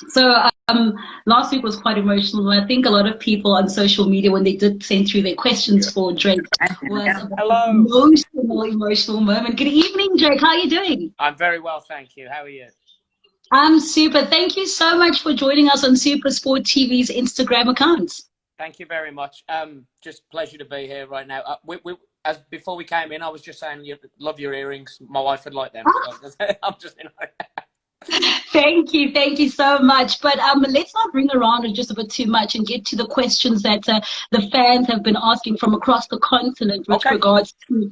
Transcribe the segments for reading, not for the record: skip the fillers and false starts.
So last week was quite emotional. I think a lot of people on social media, when they did send through their questions for Drake, was about Hello. emotional moment. Good evening, Drake. How are you doing? I'm very well, thank you. How are you? I'm super. Thank you so much for joining us on SuperSport TV's Instagram account. Thank you very much. Just pleasure to be here right now. As before we came in, I was just saying, you love your earrings. My wife would like them. So I'm just, Thank you so much. But let's not ring around it just a bit too much and get to the questions that the fans have been asking from across the continent with Okay. regards to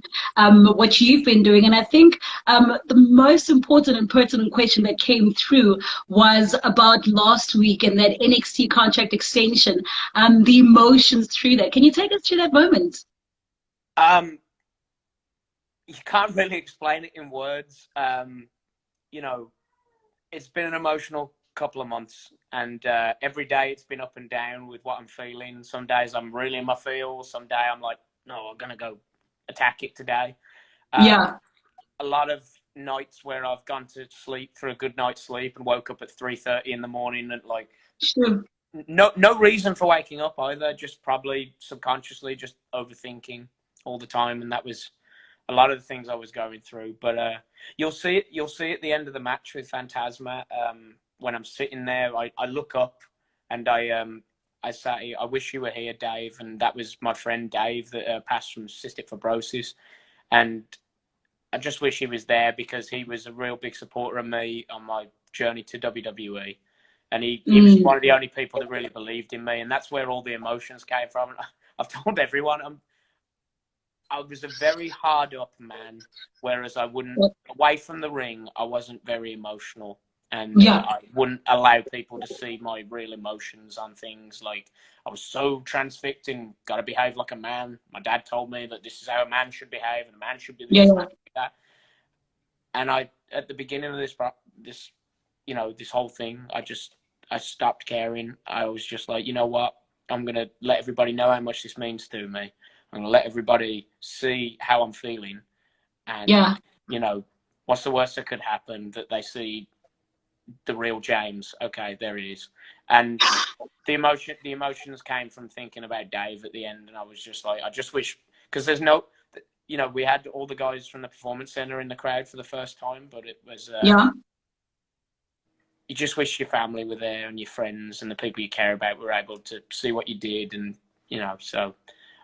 what you've been doing. And I think the most important and pertinent question that came through was about last week and that NXT contract extension, the emotions through that. Can you take us through that moment? You can't really explain it in words. You know, it's been an emotional couple of months, and every day it's been up and down with what I'm feeling. Some days I'm really in my feels. Some day I'm like, no, I'm gonna go attack it today. Yeah. A lot of nights where I've gone to sleep for a good night's sleep and woke up at 3:30 in the morning and like, Sure. no reason for waking up either. Just probably subconsciously just overthinking all the time, and that was a lot of the things I was going through. But you'll see at the end of the match with Phantasma. When I'm sitting there, I look up and I say, I wish you were here, Dave. And that was my friend Dave that passed from cystic fibrosis. And I just wish he was there because he was a real big supporter of me on my journey to WWE. And he was one of the only people that really believed in me. And that's where all the emotions came from. I've told everyone I was a very hard up man, whereas I wouldn't, away from the ring, I wasn't very emotional. And I wouldn't allow people to see my real emotions on things. Like, I was so transfixed and got to behave like a man. My dad told me that this is how a man should behave, and a man should be this, and that. And at the beginning of this whole thing, I stopped caring. I was just like, you know what? I'm going to let everybody know how much this means to me. I'm going to let everybody see how I'm feeling. And, you know, what's the worst that could happen? That they see the real James. Okay, there he is. And the emotions came from thinking about Dave at the end. And I was just like, I just wish, because there's no, you know, we had all the guys from the Performance Center in the crowd for the first time, but it was, you just wish your family were there and your friends and the people you care about were able to see what you did. And, you know, so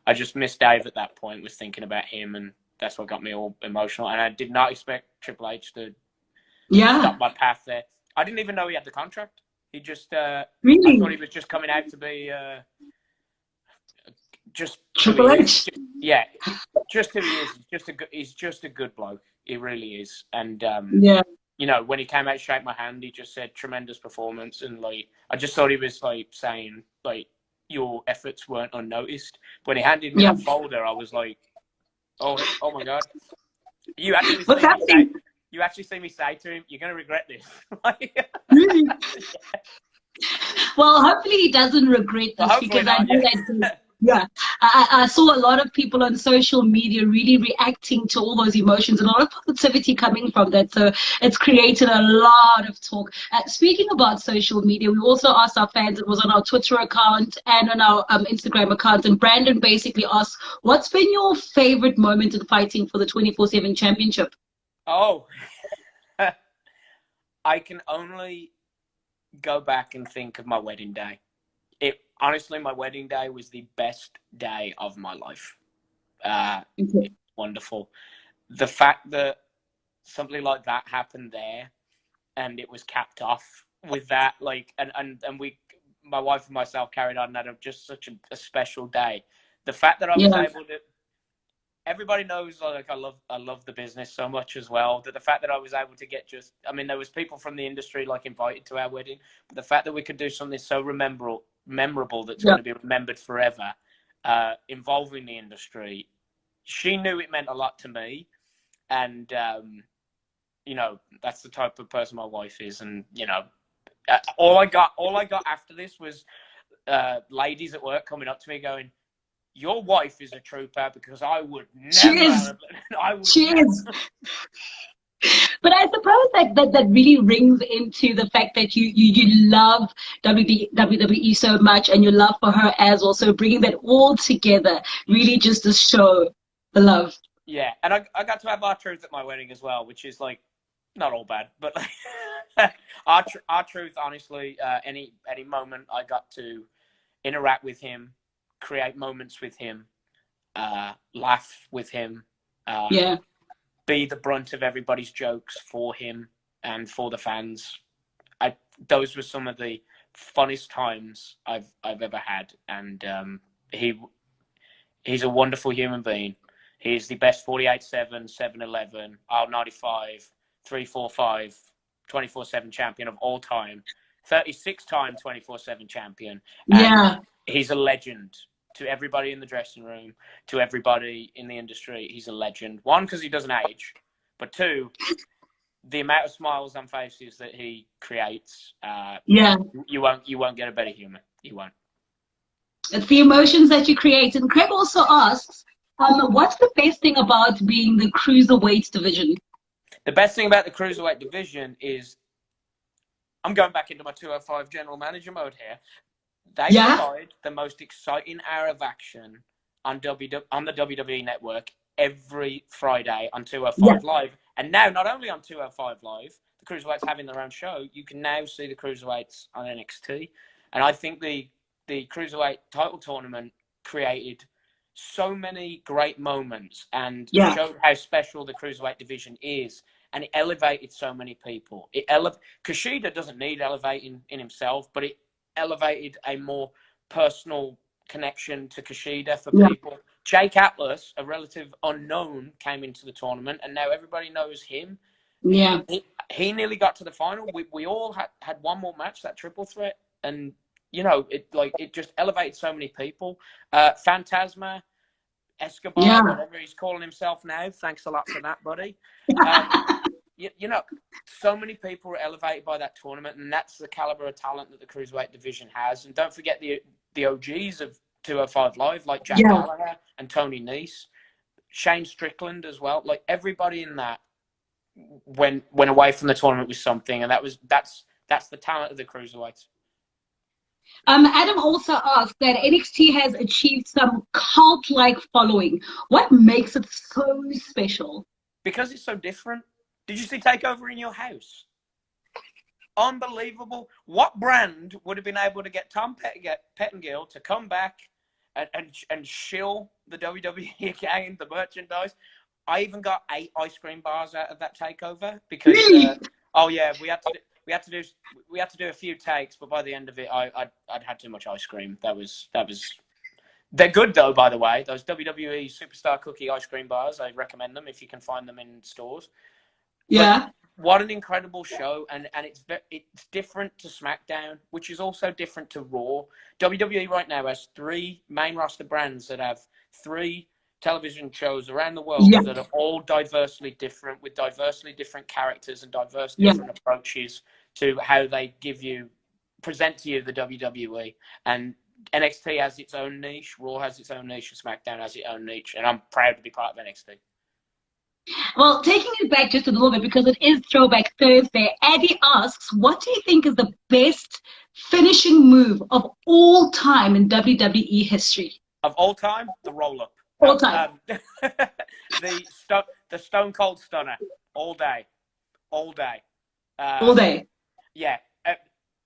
I just missed Dave at that point, was thinking about him, and that's what got me all emotional. And I did not expect Triple H to stop my path there. I didn't even know he had the contract. He just, really? I thought he was just coming out to be just Triple H. Just who he is. He's just a good bloke. He really is. And you know, when he came out, shake my hand, he just said tremendous performance, and like I just thought he was like saying like your efforts weren't unnoticed. When he handed me that folder, I was like, oh my god! You actually see me say to him, "You're going to regret this." Really? Well, hopefully he doesn't regret this, because I know that. I saw a lot of people on social media really reacting to all those emotions, and a lot of positivity coming from that. So it's created a lot of talk. Speaking about social media, we also asked our fans, it was on our Twitter account and on our Instagram account, and Brandon basically asked, what's been your favorite moment in fighting for the 24/7 championship? Oh, I can only go back and think of my wedding day. Honestly, my wedding day was the best day of my life. It's wonderful. The fact that something like that happened there, and it was capped off with that, like, and my wife and myself carried on that of just such a special day. The fact that I was able to, everybody knows, like, I love the business so much as well, that the fact that I was able to get there was people from the industry like invited to our wedding, but the fact that we could do something so memorable that's going to be remembered forever, involving the industry. She knew it meant a lot to me, and you know, that's the type of person my wife is. And you know, all I got after this was ladies at work coming up to me going, "Your wife is a trooper," because I would never. She is. But I suppose that really rings into the fact that you love WWE so much, and your love for her as also bringing that all together really just to show the love. Yeah, and I got to have R-Truth at my wedding as well, which is like not all bad, but like R-Truth, honestly, any moment I got to interact with him, create moments with him, laugh with him, be the brunt of everybody's jokes for him and for the fans. Those were some of the funnest times I've ever had, and he's a wonderful human being. He's the best 48/7, 7-Eleven, R95, 345, 24/7 champion of all time, 36-time 24/7 champion. And he's a legend to everybody in the dressing room, to everybody in the industry. He's a legend. One, because he doesn't age, but two, the amount of smiles on faces that he creates. You won't get a better human. You won't. It's the emotions that you create. And Craig also asks, what's the best thing about being the Cruiserweight division? The best thing about the Cruiserweight division is, I'm going back into my 205 general manager mode here. They provide the most exciting hour of action on the WWE network every Friday on 205 Live. And now, not only on 205 Live, the Cruiserweights having their own show, you can now see the Cruiserweights on NXT. And I think the Cruiserweight title tournament created so many great moments and showed how special the Cruiserweight division is. And it elevated so many people. Kushida doesn't need elevating in himself, but it elevated a more personal connection to Kushida for people. Jake Atlas, a relative unknown, came into the tournament, and now everybody knows him. Yeah. He nearly got to the final. We all had one more match, that triple threat, and you know, it just elevated so many people. Phantasma, Escobar, whatever he's calling himself now. Thanks a lot for that, buddy. You know, so many people were elevated by that tournament, and that's the caliber of talent that the Cruiserweight division has. And don't forget the OGs of 205 Live, like Jack Gallagher and Tony Nese, Shane Strickland as well. Like, everybody in that went away from the tournament with something, and that's the talent of the Cruiserweights. Adam also asked that NXT has achieved some cult-like following. What makes it so special? Because it's so different. Did you see TakeOver in your house? Unbelievable. What brand would have been able to get Tom Pettengill to come back and shill the WWE again, the merchandise? I even got 8 ice cream bars out of that TakeOver because we had to do a few takes, but by the end of it, I'd had too much ice cream. That was. They're good though, by the way. Those WWE Superstar Cookie ice cream bars, I recommend them if you can find them in stores. Yeah. But what an incredible show, and it's different to SmackDown, which is also different to Raw. WWE right now has 3 main roster brands that have 3 television shows around the world that are all diversely different, with diversely different characters and diverse different approaches to how they present to you the WWE. And NXT has its own niche, Raw has its own niche, and SmackDown has its own niche, and I'm proud to be part of NXT. Well, taking it back just a little bit, because it is Throwback Thursday, Eddie asks, what do you think is the best finishing move of all time in WWE history? Of all time? The roll-up. All time. The Stone Cold Stunner. All day. All day. All day. Yeah.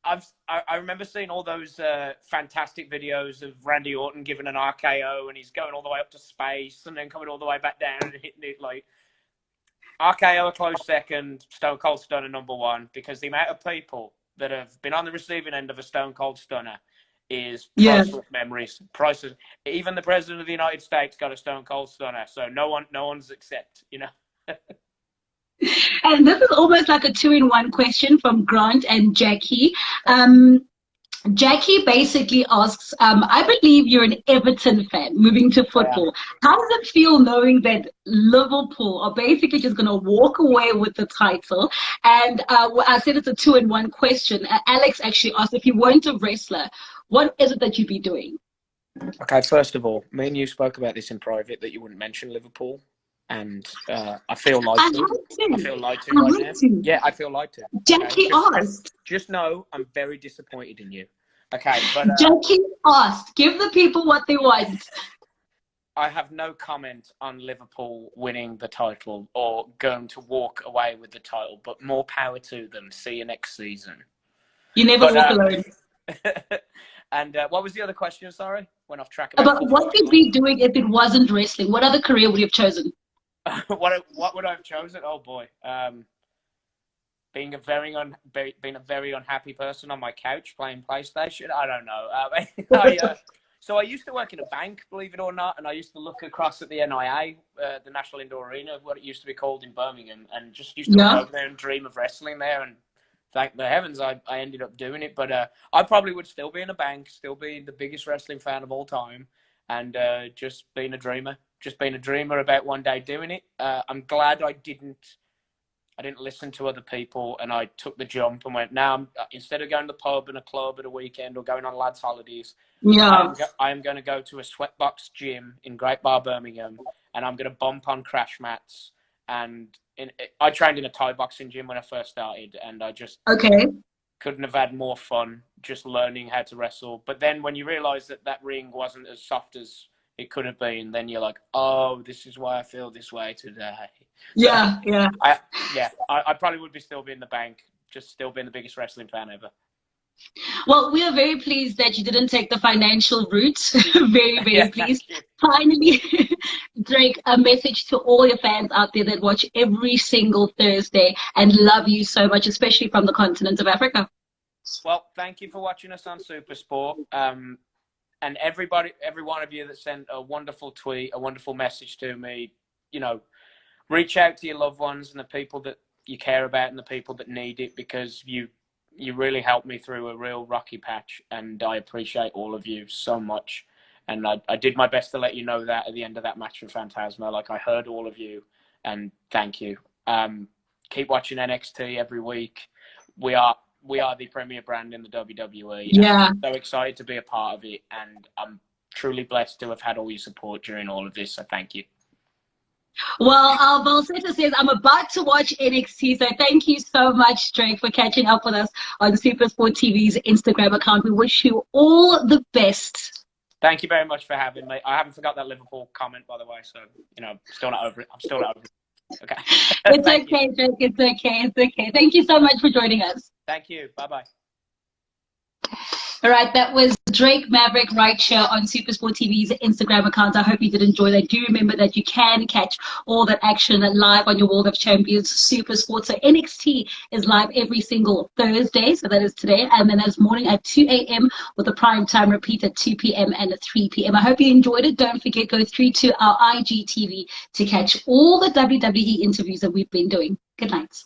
I remember seeing all those fantastic videos of Randy Orton giving an RKO, and he's going all the way up to space and then coming all the way back down and hitting it like RKO a close second, Stone Cold Stunner number 1, because the amount of people that have been on the receiving end of a Stone Cold Stunner is priceless memories. Priceless. Even the President of the United States got a Stone Cold Stunner, so no one's except, you know. And this is almost like a 2-in-1 question from Grant and Jackie. Jackie basically asks, I believe you're an Everton fan, moving to football. How does it feel knowing that Liverpool are basically just going to walk away with the title? And I said it's a 2-in-1 question. Alex actually asked, if you weren't a wrestler, what is it that you'd be doing? Okay, first of all, me and you spoke about this in private, that you wouldn't mention Liverpool. and I feel lied I to. had to. I feel lied to I right had now. to. Yeah, I feel lied to. Jackie asked. Just know I'm very disappointed in you. Okay, but Jackie asked. Give the people what they want. I have no comment on Liverpool winning the title or going to walk away with the title, but more power to them. See you next season. You never walk alone. And what was the other question? Sorry, went off track. About what you'd be doing if it wasn't wrestling. What other career would you have chosen? what would I have chosen? Oh boy, being a very unhappy person on my couch playing PlayStation. I don't know. So I used to work in a bank, believe it or not, and I used to look across at the NIA, the National Indoor Arena, what it used to be called in Birmingham, and just used to look over there and dream of wrestling there. And thank the heavens I ended up doing it. But I probably would still be in a bank, still be the biggest wrestling fan of all time, and just being a dreamer. Just being a dreamer about one day doing it. I'm glad I didn't listen to other people, and I took the jump and went, now, instead of going to the pub and a club at a weekend or going on lads' holidays, I am going to go to a sweatbox gym in Great Bar, Birmingham, and I'm going to bump on crash mats. And I trained in a Thai boxing gym when I first started, and I just couldn't have had more fun just learning how to wrestle. But then when you realise that ring wasn't as soft as it could have been, then you're like, oh, this is why I feel this way today. I probably would still be in the bank, just still being the biggest wrestling fan ever. Well, we are very pleased that you didn't take the financial route. very pleased. Finally, Drake, a message to all your fans out there that watch every single Thursday and love you so much, especially from the continent of Africa. Well, thank you for watching us on SuperSport. And every one of you that sent a wonderful tweet, a wonderful message to me, reach out to your loved ones and the people that you care about and the people that need it, because you really helped me through a real rocky patch, and I appreciate all of you so much. And I did my best to let you know that at the end of that match with Phantasma. Like, I heard all of you, and thank you. Keep watching NXT every week. We are the premier brand in the WWE. Yeah. I'm so excited to be a part of it, and I'm truly blessed to have had all your support during all of this, so thank you. Well, Balsetta says, I'm about to watch NXT, so thank you so much, Drake, for catching up with us on SuperSport TV's Instagram account. We wish you all the best. Thank you very much for having me. I haven't forgot that Liverpool comment, by the way, so, still not over it. I'm still not over it. Okay. It's okay, Drake. It's okay. Thank you so much for joining us. Thank you. Bye-bye. All right, that was Drake Maverick right here on SuperSport TV's Instagram account. I hope you did enjoy that. Do remember that you can catch all that action live on your World of Champions SuperSport. So NXT is live every single Thursday, so that is today, and then that's morning at 2 a.m. with a prime time repeat at 2 p.m. and at 3 p.m. I hope you enjoyed it. Don't forget, go through to our IGTV to catch all the WWE interviews that we've been doing. Good night.